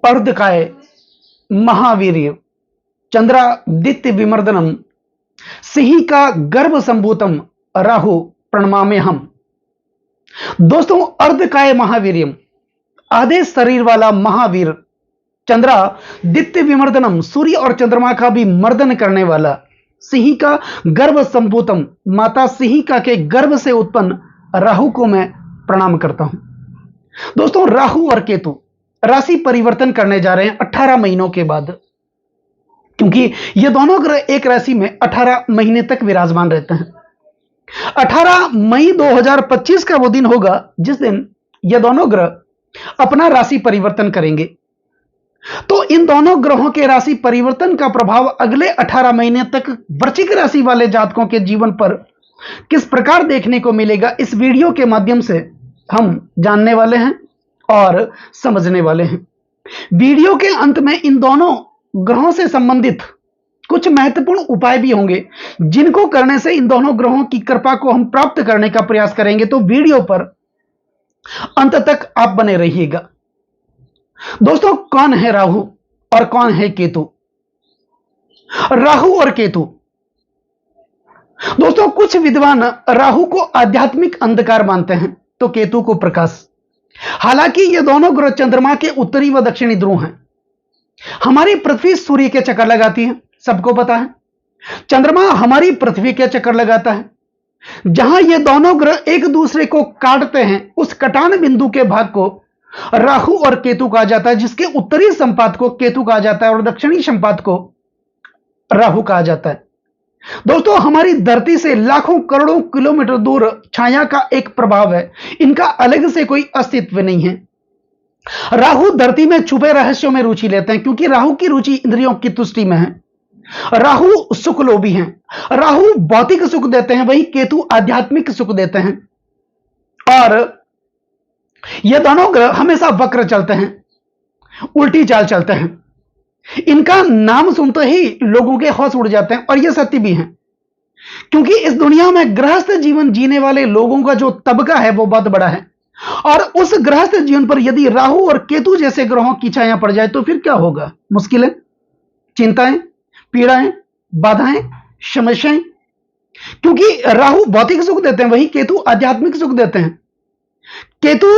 अर्धकाय महावीर्य चंद्रादित्य विमर्दनम सिंह का गर्भ संभूतम राहु प्रणमामे हम। दोस्तों, अर्धकाय महावीर्यम आधे शरीर वाला महावीर चंद्रादित्य विमर्दनम सूर्य और चंद्रमा का भी मर्दन करने वाला सिंह का गर्भ संभूतम माता सिंहिका के गर्भ से उत्पन्न राहु को मैं प्रणाम करता हूं। दोस्तों, राहु और केतु राशि परिवर्तन करने जा रहे हैं 18 महीनों के बाद, क्योंकि ये दोनों ग्रह एक राशि में 18 महीने तक विराजमान रहते हैं। 18 मई 2025 का वो दिन होगा जिस दिन ये दोनों ग्रह अपना राशि परिवर्तन करेंगे। तो इन दोनों ग्रहों के राशि परिवर्तन का प्रभाव अगले 18 महीने तक वृश्चिक राशि वाले जातकों के जीवन पर किस प्रकार देखने को मिलेगा, इस वीडियो के माध्यम से हम जानने वाले हैं और समझने वाले हैं। वीडियो के अंत में इन दोनों ग्रहों से संबंधित कुछ महत्वपूर्ण उपाय भी होंगे, जिनको करने से इन दोनों ग्रहों की कृपा को हम प्राप्त करने का प्रयास करेंगे। तो वीडियो पर अंत तक आप बने रहिएगा। दोस्तों, कौन है राहु और कौन है केतु? राहु और केतु, दोस्तों, कुछ विद्वान राहु को आध्यात्मिक अंधकार मानते हैं तो केतु को प्रकाश। हालांकि ये दोनों ग्रह चंद्रमा के उत्तरी व दक्षिणी ध्रुव हैं। हमारी पृथ्वी सूर्य के चक्कर लगाती है, सबको पता है। चंद्रमा हमारी पृथ्वी के चक्कर लगाता है। जहां ये दोनों ग्रह एक दूसरे को काटते हैं, उस कटान बिंदु के भाग को राहु और केतु कहा जाता है, जिसके उत्तरी संपात को केतु कहा जाता है और दक्षिणी संपात को राहु कहा जाता है। दोस्तों, हमारी धरती से लाखों करोड़ों किलोमीटर दूर छाया का एक प्रभाव है, इनका अलग से कोई अस्तित्व नहीं है। राहु धरती में छुपे रहस्यों में रुचि लेते हैं, क्योंकि राहु की रुचि इंद्रियों की तुष्टि में है। राहु सुख लोभी हैं। राहु भौतिक सुख देते हैं, वही केतु आध्यात्मिक सुख देते हैं। और ये दोनों ग्रह हमेशा वक्र चलते हैं, उल्टी चाल चलते हैं। इनका नाम सुनते ही लोगों के होश उड़ जाते हैं, और यह सत्य भी है, क्योंकि इस दुनिया में गृहस्थ जीवन जीने वाले लोगों का जो तबका है वो बहुत बड़ा है। और उस गृहस्थ जीवन पर यदि राहु और केतु जैसे ग्रहों की छाया पड़ जाए तो फिर क्या होगा? मुश्किलें, चिंताएं, पीड़ाएं, बाधाएं, समस्याएं। क्योंकि राहु भौतिक सुख देते हैं, वही केतु आध्यात्मिक सुख देते हैं। केतु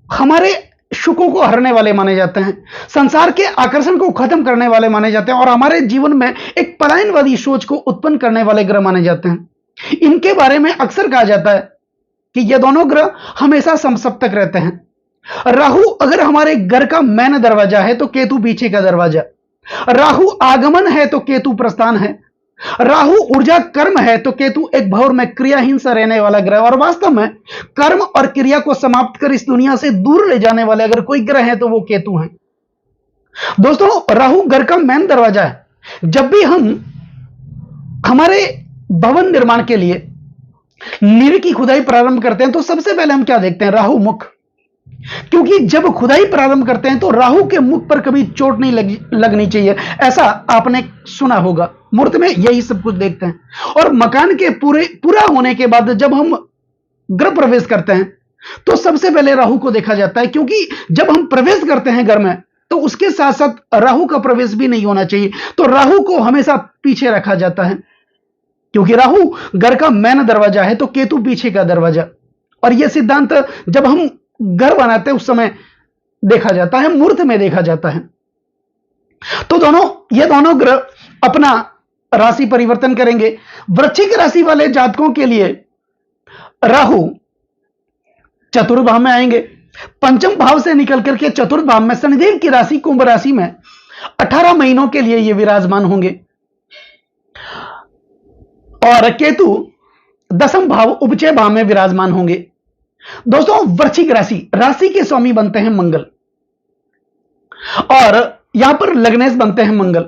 हमारे सुखों को हरने वाले माने जाते हैं, संसार के आकर्षण को खत्म करने वाले माने जाते हैं, और हमारे जीवन में एक पलायनवादी सोच को उत्पन्न करने वाले ग्रह माने जाते हैं। इनके बारे में अक्सर कहा जाता है कि ये दोनों ग्रह हमेशा समसप्तक रहते हैं। राहु अगर हमारे घर का मेन दरवाजा है तो केतु पीछे का दरवाजा। राहु आगमन है तो केतु प्रस्थान है। राहु ऊर्जा कर्म है तो केतु एक भौर में क्रियाहीन सा रहने वाला ग्रह। और वास्तव में कर्म और क्रिया को समाप्त कर इस दुनिया से दूर ले जाने वाले अगर कोई ग्रह है तो वो केतु है। दोस्तों, राहु घर का मेन दरवाजा है। जब भी हम हमारे भवन निर्माण के लिए नींव की खुदाई प्रारंभ करते हैं तो सबसे पहले हम क्या देखते हैं? राहु मुख। क्योंकि जब खुदाई प्रारंभ करते हैं तो राहु के मुख पर कभी चोट नहीं लगनी चाहिए, ऐसा आपने सुना होगा। मुहूर्त में यही सब कुछ देखते हैं। और मकान के पूरा होने के बाद जब हम गृह प्रवेश करते हैं तो सबसे पहले राहु को देखा जाता है, क्योंकि जब हम प्रवेश करते हैं घर में तो उसके साथ साथ राहु का प्रवेश भी नहीं होना चाहिए। तो राहु को हमेशा पीछे रखा जाता है, क्योंकि राहु घर का मेन दरवाजा है तो केतु पीछे का दरवाजा। और यह सिद्धांत जब हम घर बनाते हैं उस समय देखा जाता है, मुहूर्त में देखा जाता है। तो ये दोनों ग्रह अपना राशि परिवर्तन करेंगे। वृश्चिक राशि वाले जातकों के लिए राहु चतुर्थ भाव में आएंगे। पंचम भाव से निकल करके चतुर्थ भाव में शनिदेव की राशि कुंभ राशि में 18 महीनों के लिए ये विराजमान होंगे। और केतु दसम भाव उपचय भाव में विराजमान होंगे। दोस्तों, वृश्चिक राशि के स्वामी बनते हैं मंगल, और यहां पर लग्नेश बनते हैं मंगल,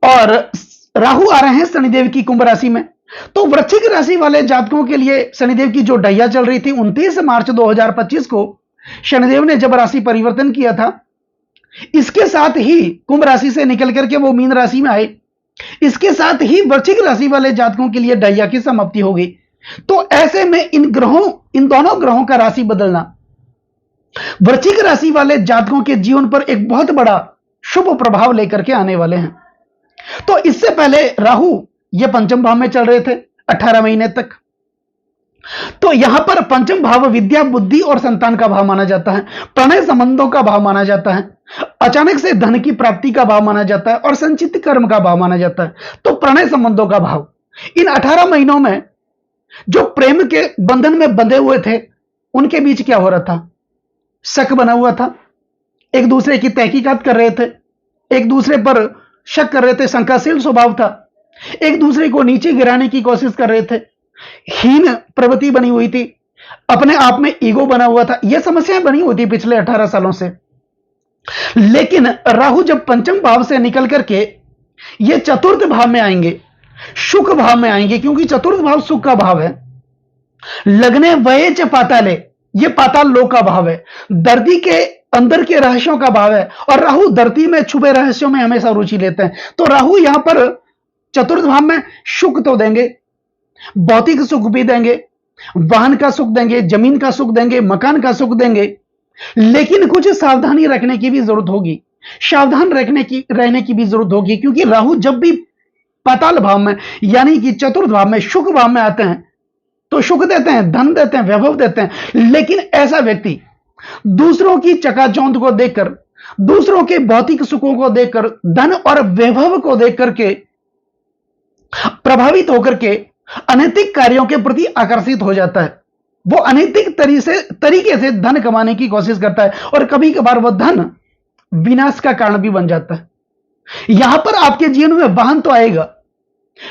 और राहु आ रहे हैं शनिदेव की कुंभ राशि में। तो वृश्चिक राशि वाले जातकों के लिए शनिदेव की जो ढैया चल रही थी, 29 मार्च 2025 को शनिदेव ने जब राशि परिवर्तन किया था, इसके साथ ही कुंभ राशि से निकल करके वो मीन राशि में आए। इसके साथ ही वृश्चिक राशि वाले जातकों के लिए ढैया की समाप्ति हो गई। तो ऐसे में इन दोनों ग्रहों का राशि बदलना वृश्चिक राशि वाले जातकों के जीवन पर एक बहुत बड़ा शुभ प्रभाव लेकर के आने वाले हैं। तो इससे पहले राहु ये पंचम भाव में चल रहे थे 18 महीने तक। तो यहां पर पंचम भाव विद्या, बुद्धि और संतान का भाव माना जाता है, प्रणय संबंधों का भाव माना जाता है, अचानक से धन की प्राप्ति का भाव माना जाता है और संचित कर्म का भाव माना जाता है। तो प्रणय संबंधों का भाव इन 18 महीनों में जो प्रेम के बंधन में बंधे हुए थे उनके बीच क्या हो रहा था? शक बना हुआ था, एक दूसरे की तहकीकात कर रहे थे, एक दूसरे पर शक कर रहे थे, शंकाशील स्वभाव था, एक दूसरे को नीचे गिराने की कोशिश कर रहे थे, हीन प्रवृत्ति बनी हुई थी, अपने आप में ईगो बना हुआ था। यह समस्याएं बनी हुई थी पिछले 18 सालों से। लेकिन राहु जब पंचम भाव से निकल करके ये चतुर्थ भाव में आएंगे, सुख भाव में आएंगे, क्योंकि चतुर्थ भाव सुख का भाव है। लग्ने वये च पाताले, ये पाताल लोक का भाव है, धरती के अंदर के रहस्यों का भाव है और राहु धरती में छुपे रहस्यों में हमेशा रुचि लेते हैं। तो राहु यहां पर चतुर्थ भाव में सुख तो देंगे, भौतिक सुख भी देंगे, वाहन का सुख देंगे, जमीन का सुख देंगे, मकान का सुख देंगे, लेकिन कुछ सावधानी रखने की भी जरूरत होगी, सावधान रहने की भी जरूरत होगी, क्योंकि राहु जब भी पाताल भाव में यानी कि चतुर्थ भाव में सुख भाव में आते हैं तो सुख देते हैं, धन देते हैं, वैभव देते हैं। लेकिन ऐसा व्यक्ति दूसरों की चकाचौंध को देखकर, दूसरों के भौतिक सुखों को देखकर, धन और वैभव को देख करके प्रभावित होकर के अनैतिक कार्यों के प्रति आकर्षित हो जाता है। वो अनैतिक तरीके से धन कमाने की कोशिश करता है और कभी कभार वह धन विनाश का कारण भी बन जाता है। यहां पर आपके जीवन में वाहन तो आएगा,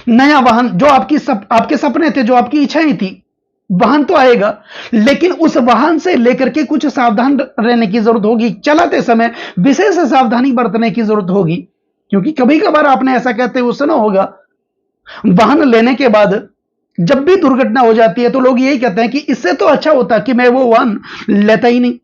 नया वाहन, जो आपके सपने थे, जो आपकी इच्छाएं थी, वाहन तो आएगा, लेकिन उस वाहन से लेकर के कुछ सावधान रहने की जरूरत होगी। चलाते समय विशेष सावधानी बरतने की जरूरत होगी, क्योंकि कभी कभार आपने ऐसा कहते हुए सुना होगा, वाहन लेने के बाद जब भी दुर्घटना हो जाती है तो लोग यही कहते हैं कि इससे तो अच्छा होता कि मैं वो वाहन लेता ही नहीं।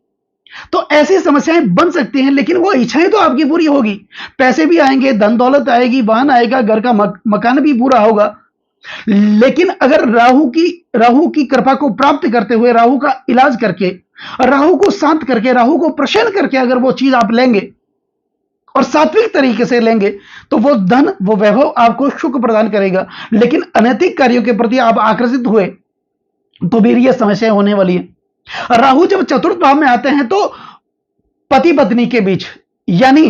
तो ऐसी समस्याएं बन सकती हैं, लेकिन वो इच्छाएं तो आपकी पूरी होगी, पैसे भी आएंगे, धन दौलत आएगी, वाहन आएगा, घर का मकान भी पूरा होगा। लेकिन अगर राहु की कृपा को प्राप्त करते हुए, राहु का इलाज करके, राहु को शांत करके, राहु को प्रसन्न करके अगर वो चीज आप लेंगे और सात्विक तरीके से लेंगे तो वो धन, वो वैभव आपको सुख प्रदान करेगा। लेकिन अनैतिक कार्यों के प्रति आप आकर्षित हुए तो फिर ये समस्या होने वाली है। राहु जब चतुर्थ भाव में आते हैं तो पति पत्नी के बीच यानी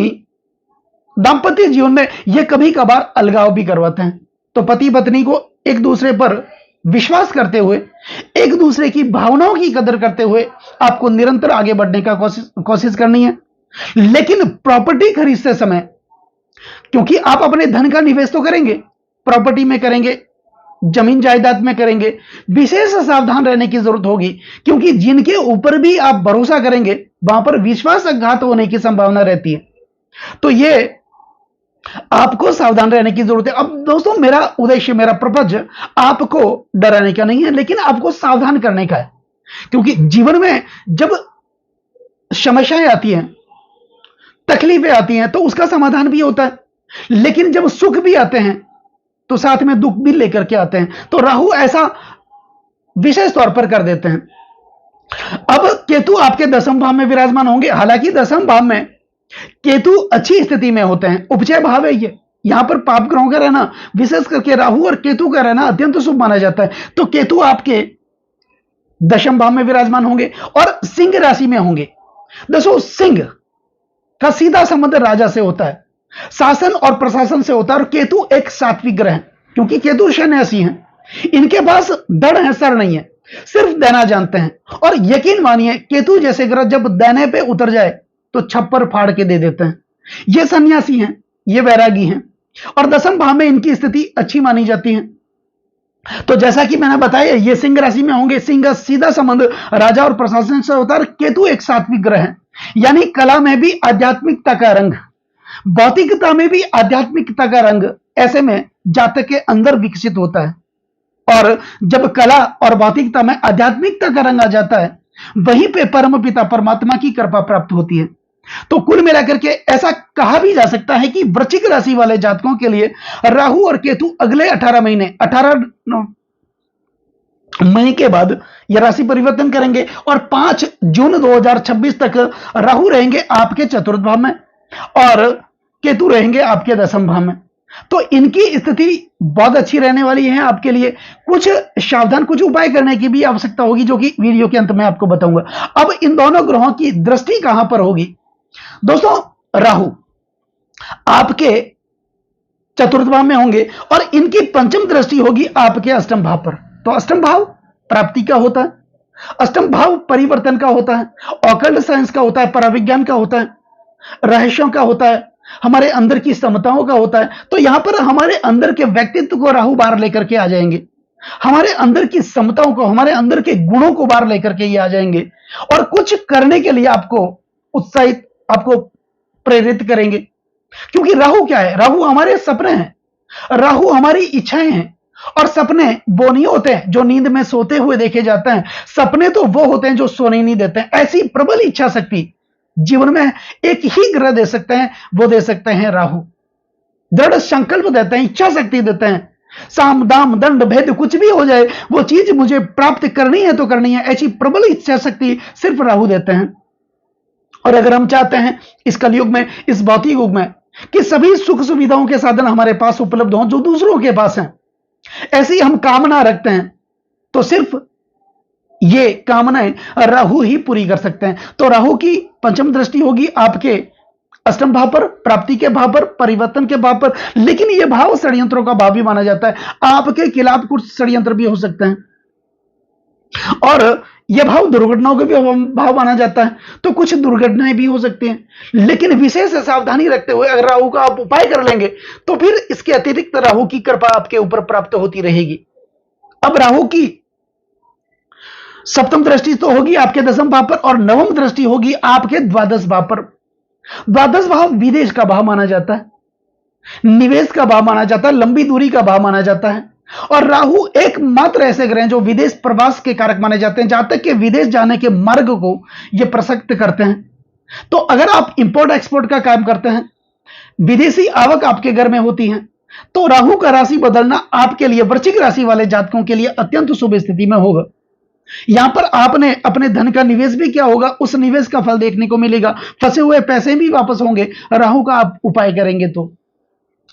दाम्पत्य जीवन में ये कभी कभार अलगाव भी करवाते हैं। तो पति पत्नी को एक दूसरे पर विश्वास करते हुए, एक दूसरे की भावनाओं की कदर करते हुए आपको निरंतर आगे बढ़ने का कोशिश करनी है। लेकिन प्रॉपर्टी खरीदते समय, क्योंकि आप अपने धन का निवेश तो करेंगे, प्रॉपर्टी में करेंगे, जमीन जायदाद में करेंगे, विशेष सावधान रहने की जरूरत होगी, क्योंकि जिनके ऊपर भी आप भरोसा करेंगे वहां पर विश्वासघात होने की संभावना रहती है। तो ये आपको सावधान रहने की जरूरत है। अब दोस्तों, मेरा उद्देश्य, मेरा पर्पज आपको डराने का नहीं है, लेकिन आपको सावधान करने का है, क्योंकि जीवन में जब समस्याएं आती हैं, तकलीफें आती हैं, तो उसका समाधान भी होता है, लेकिन जब सुख भी आते हैं तो साथ में दुख भी लेकर के आते हैं। तो राहु ऐसा विशेष तौर पर कर देते हैं। अब केतु आपके दसम भाव में विराजमान होंगे। हालांकि दसम भाव में केतु अच्छी स्थिति में होते हैं, उपचय भाव है ये, यहां पर पाप ग्रहों का रहना, विशेष करके राहु और केतु का रहना अत्यंत शुभ माना जाता है। तो केतु आपके दशम भाव में विराजमान होंगे और सिंह राशि में होंगे। दोस्तों, सिंह का सीधा संबंध राजा से होता है, शासन और प्रशासन से होता है, और केतु एक सात्विक ग्रह है, क्योंकि केतु सन्यासी हैं, इनके पास धड़ है, सर नहीं है, सिर्फ देना जानते हैं। और यकीन मानिए, केतु जैसे ग्रह जब देने पे उतर जाए तो छप्पर फाड़ के दे देते हैं। ये सन्यासी हैं, ये वैरागी हैं, और दसम भाव में इनकी स्थिति अच्छी मानी जाती है। तो जैसा कि मैंने बताया, ये सिंह राशि में होंगे। सिंह का सीधा संबंध राजा और प्रशासन से होता है। केतु एक सात्विक ग्रह है, यानी कला में भी आध्यात्मिकता का रंग, भौतिकता में भी आध्यात्मिकता का रंग ऐसे में जातक के अंदर विकसित होता है। और जब कला और भौतिकता में आध्यात्मिकता का रंग आ जाता है, वहीं पे परम पिता परमात्मा की कृपा प्राप्त होती है। तो कुल मिलाकर के ऐसा कहा भी जा सकता है कि वृश्चिक राशि वाले जातकों के लिए राहु और केतु अगले 18 महीने मई के बाद यह राशि परिवर्तन करेंगे और 5 जून 2026 तक राहु रहेंगे आपके चतुर्थ भाव में और केतु रहेंगे आपके दसम भाव में। तो इनकी स्थिति बहुत अच्छी रहने वाली है आपके लिए। कुछ सावधान, कुछ उपाय करने की भी आवश्यकता होगी, जो कि वीडियो के अंत में आपको बताऊंगा। अब इन दोनों ग्रहों की दृष्टि कहां पर होगी दोस्तों? राहु आपके चतुर्थ भाव में होंगे और इनकी पंचम दृष्टि होगी आपके अष्टम भाव पर। तो अष्टम भाव प्राप्ति का होता है, अष्टम भाव परिवर्तन का होता है, ऑकल्ट साइंस का होता है, पराविज्ञान का होता है, रहस्यों का होता है, हमारे अंदर की समताओं का होता है। तो यहां पर हमारे अंदर के व्यक्तित्व को राहु बाहर लेकर के आ जाएंगे, हमारे अंदर की समताओं को, हमारे अंदर के गुणों को बाहर लेकर के ये आ जाएंगे और कुछ करने के लिए आपको उत्साहित, आपको प्रेरित करेंगे। क्योंकि राहु क्या है? राहु हमारे सपने हैं, राहु हमारी इच्छाएं हैं। और सपने वो नहीं होते हैं जो नींद में सोते हुए देखे जाते हैं, सपने तो वो होते हैं जो सोने नहीं देते हैं। ऐसी प्रबल इच्छा शक्ति जीवन में एक ही ग्रह दे सकते हैं, वो दे सकते हैं राहु। दृढ़ संकल्प देते हैं, इच्छा शक्ति देते हैं। साम दाम दंड भेद कुछ भी हो जाए, वो चीज मुझे प्राप्त करनी है तो करनी है, ऐसी प्रबल इच्छा शक्ति सिर्फ राहु देते हैं। और अगर हम चाहते हैं इस कलयुग में, इस भौतिक युग में, कि सभी सुख सुविधाओं के साधन हमारे पास उपलब्ध हों जो दूसरों के पास हैं, ऐसी हम कामना रखते हैं, तो सिर्फ ये कामनाएं राहु ही पूरी कर सकते हैं। तो राहु की पंचम दृष्टि होगी आपके अष्टम भाव पर, प्राप्ति के भाव पर, परिवर्तन के भाव पर। लेकिन यह भाव षड्यंत्रों का भाव भी माना जाता है, आपके खिलाफ कुछ षड्यंत्र भी हो सकते हैं और यह भाव दुर्घटनाओं का भी भाव माना जाता है। तो कुछ दुर्घटनाएं भी हो सकती हैं, लेकिन विशेष सावधानी रखते हुए अगर राहु का आप उपाय कर लेंगे तो फिर इसके अतिरिक्त राहु की कृपा आपके ऊपर प्राप्त होती रहेगी। अब राहु की सप्तम दृष्टि तो होगी आपके दसम भाव पर और नवम दृष्टि होगी आपके द्वादश भाव पर। द्वादश भाव विदेश का भाव माना जाता है, निवेश का भाव माना जाता है, लंबी दूरी का भाव माना जाता है। और राहु एकमात्र ऐसे ग्रह हैं जो विदेश प्रवास के कारक माने जाते हैं, जहां तक कि विदेश जाने के मार्ग को ये प्रसक्त करते हैं। तो अगर आप इंपोर्ट एक्सपोर्ट का काम करते हैं, विदेशी आवक आपके घर में होती है, तो राहु का राशि बदलना आपके लिए, वृश्चिक राशि वाले जातकों के लिए अत्यंत शुभ स्थिति में होगा। यहां पर आपने अपने धन का निवेश भी किया होगा, उस निवेश का फल देखने को मिलेगा, फंसे हुए पैसे भी वापस होंगे राहु का आप उपाय करेंगे तो।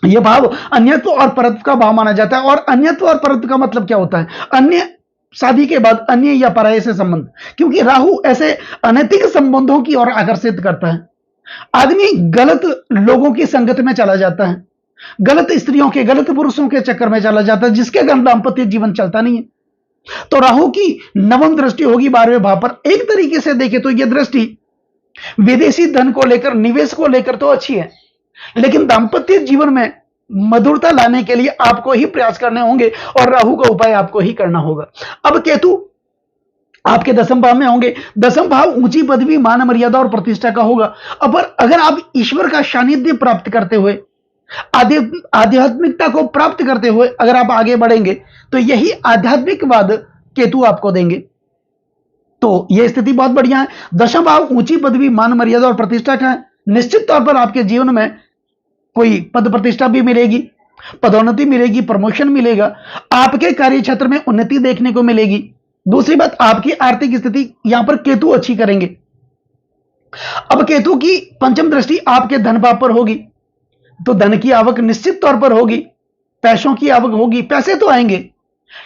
यह भाव अन्यत्व और परत्व का भाव माना जाता है। और अन्यत्व और परत्व का मतलब क्या होता है? अन्य, शादी के बाद अन्य या पराये से संबंध, क्योंकि राहु ऐसे अनैतिक संबंधों की ओर आकर्षित करता है। आदमी गलत लोगों की संगत में चला जाता है, गलत स्त्रियों के, गलत पुरुषों के चक्कर में चला जाता है, जिसके कारण दाम्पत्य जीवन चलता नहीं है। तो राहु की नवम दृष्टि होगी 12वें भाव पर। एक तरीके से देखें तो यह दृष्टि विदेशी धन को लेकर, निवेश को लेकर तो अच्छी है, लेकिन दाम्पत्य जीवन में मधुरता लाने के लिए आपको ही प्रयास करने होंगे और राहु का उपाय आपको ही करना होगा। अब केतु आपके दसम भाव में होंगे। दसम भाव ऊंची पदवी, मान मर्यादा और प्रतिष्ठा का होगा। अब अगर आप ईश्वर का सानिध्य प्राप्त करते हुए, आध्यात्मिकता को प्राप्त करते हुए अगर आप आगे बढ़ेंगे तो यही आध्यात्मिकवाद केतु आपको देंगे। तो यह स्थिति बहुत बढ़िया है। दशम भाव ऊंची पदवी, मान मर्यादा और प्रतिष्ठा का है। निश्चित तौर पर आपके जीवन में कोई पद प्रतिष्ठा भी मिलेगी, पदोन्नति मिलेगी, प्रमोशन मिलेगा, आपके कार्य क्षेत्र में उन्नति देखने को मिलेगी। दूसरी बात, आपकी आर्थिक स्थिति यहां पर केतु अच्छी करेंगे। अब केतु की पंचम दृष्टि आपके धन भाव पर होगी, तो धन की आवक निश्चित तौर पर होगी, पैसों की आवक होगी, पैसे तो आएंगे,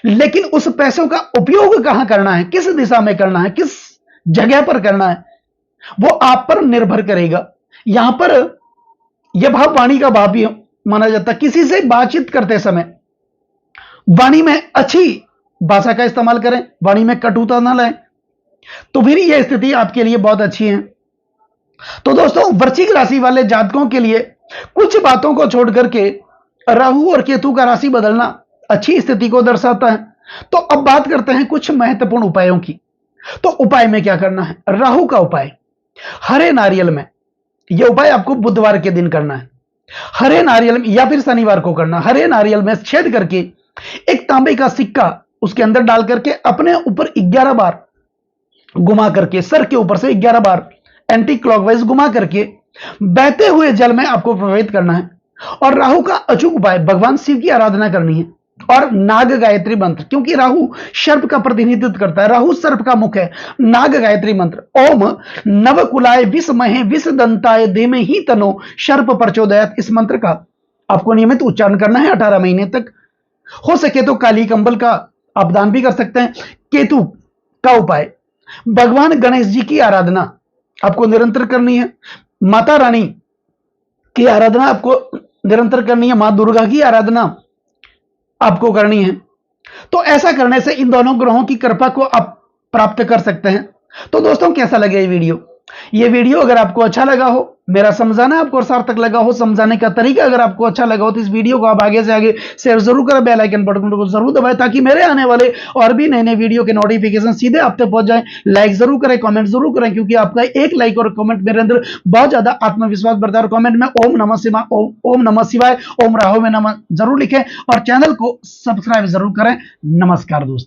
लेकिन उस पैसों का उपयोग कहां करना है, किस दिशा में करना है, किस जगह पर करना है, वो आप पर निर्भर करेगा। यहां पर यह भाव वाणी का भाव भी माना जाता है। किसी से बातचीत करते समय वाणी में अच्छी भाषा का इस्तेमाल करें, वाणी में कटुता ना लाएं, तो फिर यह स्थिति आपके लिए बहुत अच्छी है। तो दोस्तों, वृश्चिक राशि वाले जातकों के लिए कुछ बातों को छोड़ करके राहु और केतु का राशि बदलना अच्छी स्थिति को दर्शाता है। तो अब बात करते हैं कुछ महत्वपूर्ण उपायों की। तो उपाय में क्या करना है? राहु का उपाय हरे नारियल में, यह उपाय आपको बुधवार के दिन करना है। हरे नारियल में या फिर शनिवार को करना। हरे नारियल में छेद करके एक तांबे का सिक्का उसके अंदर डाल करके अपने ऊपर 11 बार घुमा करके, सर के ऊपर से 11 बार एंटी क्लॉकवाइज घुमा करके बहते हुए जल में आपको प्रवाहित करना है। और राहु का अचूक उपाय, भगवान शिव की आराधना करनी है। और नाग गायत्री मंत्र, क्योंकि राहु सर्प का प्रतिनिधित्व करता है, राहु सर्प का मुख है। नाग गायत्री मंत्र, ओम नवकुलाय विषमहे विषदंताय धीमहि तनो सर्प प्रचोदयात, इस मंत्र का आपको नियमित उच्चारण करना है 18 महीने तक। हो सके तो काली कंबल का आप दान भी कर सकते हैं। केतु का उपाय, भगवान गणेश जी की आराधना आपको निरंतर करनी है। माता रानी की आराधना आपको निरंतर करनी है। मां दुर्गा की आराधना आपको करनी है। तो ऐसा करने से इन दोनों ग्रहों की कृपा को आप प्राप्त कर सकते हैं। तो दोस्तों, कैसा लगे ये वीडियो अगर आपको अच्छा लगा हो, मेरा समझाना आपको सार्थक लगा हो, समझाने का तरीका अगर आपको अच्छा लगा हो, तो इस वीडियो को आप आगे से आगे शेयर जरूर करें, बेल आइकन बटन को जरूर दबाएं, ताकि मेरे आने वाले और भी नए नए वीडियो के नोटिफिकेशन सीधे आप तक पहुंच जाए। लाइक जरूर करें, कमेंट जरूर करें, क्योंकि आपका एक लाइक और कमेंट मेरे अंदर बहुत ज्यादा आत्मविश्वास बढ़ता है। और कमेंट में ओम नमः शिवाय, ओम नमः शिवाय, ओम राहु में नमः जरूर लिखें, और चैनल को सब्सक्राइब जरूर करें। नमस्कार दोस्तों।